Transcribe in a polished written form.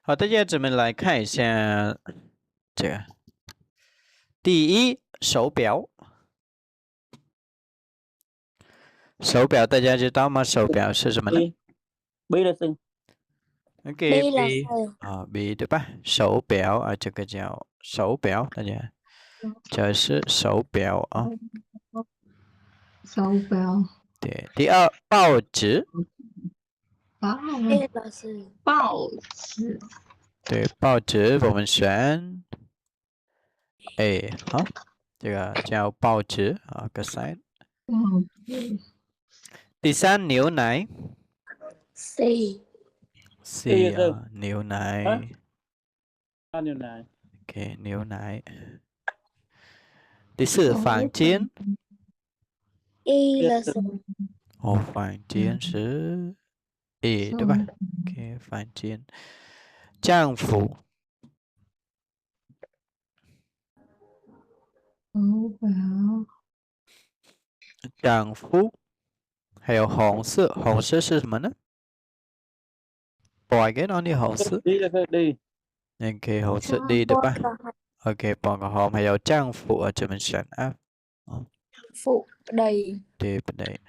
好，大家咱们来看一下这个。第一，手表。手表大家知道吗？手表是什么呢 B là sừng. ？OK， B là B sừng. 啊，B 对吧？手表啊，这个叫手表，大家这是手表啊。手表。对，第二，报纸。B là sừng. 报纸。对，报纸我们选 A 好，这个叫报纸啊，个 side。第三，牛奶。C. C 啊，牛奶。Bao nhiêu này? OK，牛奶。第四，房间。Y là sừng. 哦，房间是 A 对吧 ？OK，房间。丈夫。手表。丈夫。还有红色，红色是什么呢？bỏ cái đó đi红色。Đi là đi. OK，红色 D 对吧 ？OK，bỏ cái hòm 还有丈夫ở这边选 F。Phụ đầy. 对不对？